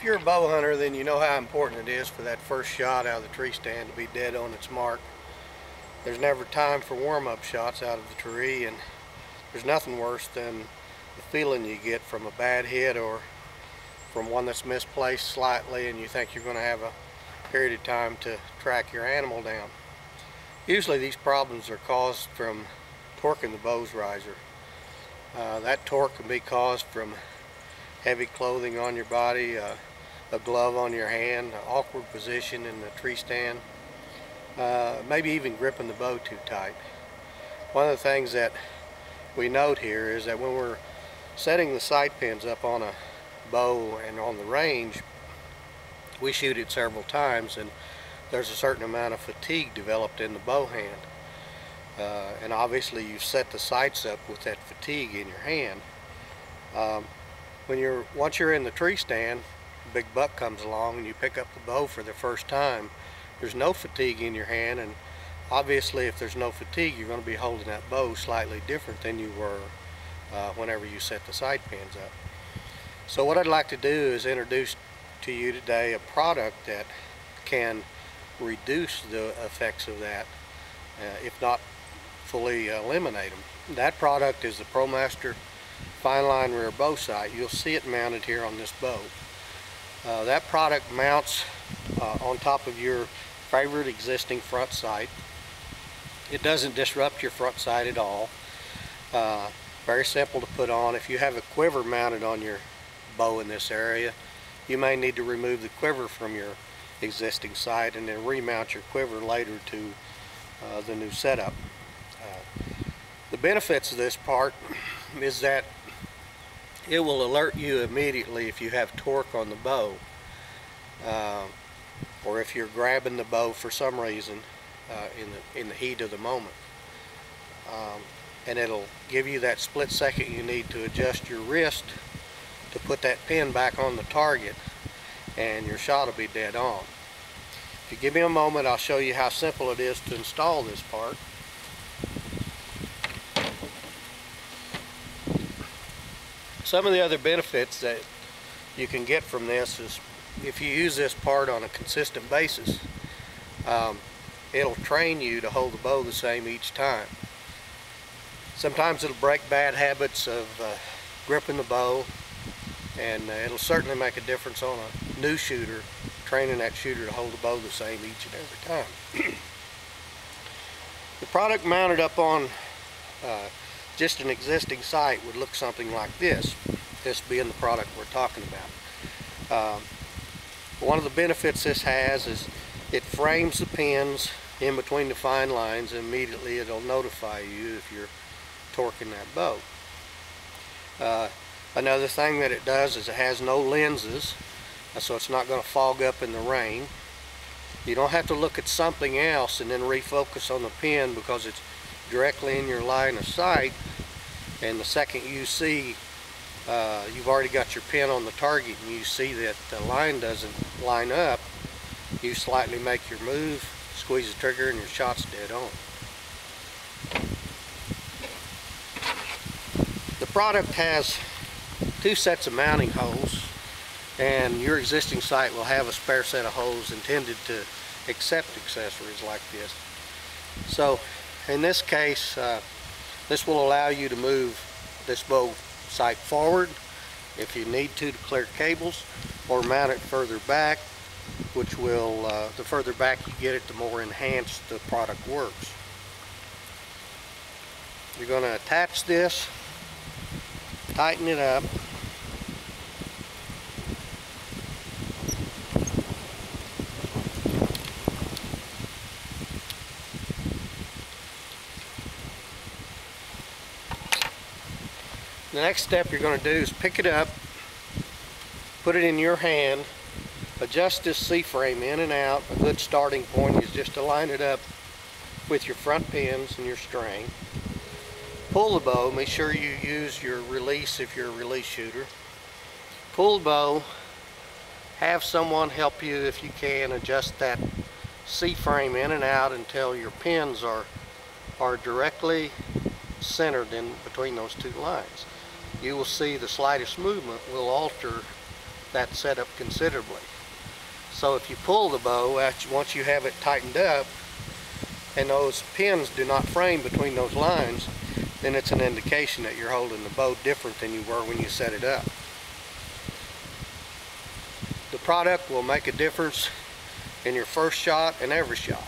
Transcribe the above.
If you're a bow hunter, then you know how important it is for that first shot out of the tree stand to be dead on its mark. There's never time for warm-up shots out of the tree, and there's nothing worse than the feeling you get from a bad hit or from one that's misplaced slightly and you think you're going to have a period of time to track your animal down. Usually these problems are caused from torquing the bow's riser. That torque can be caused from heavy clothing on your body, a glove on your hand, an awkward position in the tree stand, maybe even gripping the bow too tight. One of the things that we note here is that when we're setting the sight pins up on a bow and on the range, we shoot it several times and there's a certain amount of fatigue developed in the bow hand. And obviously you've set the sights up with that fatigue in your hand. Once you're in the tree stand, a big buck comes along and you pick up the bow for the first time, there's no fatigue in your hand, and obviously if there's no fatigue you're going to be holding that bow slightly different than you were whenever you set the sight pins up. So what I'd like to do is introduce to you today a product that can reduce the effects of that, if not fully eliminate them. That product is the ProMaster Fine Line Rear Bow Sight. You'll see it mounted here on this bow. That product mounts on top of your favorite existing front sight. It doesn't disrupt your front sight at all. Very simple to put on. If you have a quiver mounted on your bow in this area, you may need to remove the quiver from your existing sight and then remount your quiver later to the new setup. The benefits of this part is that it will alert you immediately if you have torque on the bow, or if you're grabbing the bow for some reason in the heat of the moment, and it'll give you that split second you need to adjust your wrist to put that pin back on the target, and your shot will be dead on. If you give me a moment, I'll show you how simple it is to install this part. Some of the other benefits that you can get from this is if you use this part on a consistent basis, it'll train you to hold the bow the same each time. Sometimes it'll break bad habits of gripping the bow, and it'll certainly make a difference on a new shooter, training that shooter to hold the bow the same each and every time. The product mounted up on just an existing sight would look something like this being the product we're talking about. One of the benefits this has is it frames the pins in between the fine lines, and immediately it'll notify you if you're torquing that bow. Another thing that it does is it has no lenses, so it's not going to fog up in the rain. You don't have to look at something else and then refocus on the pin because it's directly in your line of sight, and the second you see you've already got your pin on the target and you see that the line doesn't line up, you slightly make your move, squeeze the trigger, and your shot's dead on. The product has two sets of mounting holes, and your existing sight will have a spare set of holes intended to accept accessories like this. So in this case, this will allow you to move this bow sight forward if you need to clear cables, or mount it further back, which will, the further back you get it, the more enhanced the product works. You're going to attach this, tighten it up, the next step you're going to do is pick it up, put it in your hand, adjust this C-frame in and out. A good starting point is just to line it up with your front pins and your string. Pull the bow, make sure you use your release if you're a release shooter. Pull the bow, have someone help you if you can adjust that C-frame in and out until your pins are directly centered in between those two lines. You will see the slightest movement will alter that setup considerably. So if you pull the bow, once you have it tightened up and those pins do not frame between those lines, then it's an indication that you're holding the bow different than you were when you set it up. The product will make a difference in your first shot and every shot.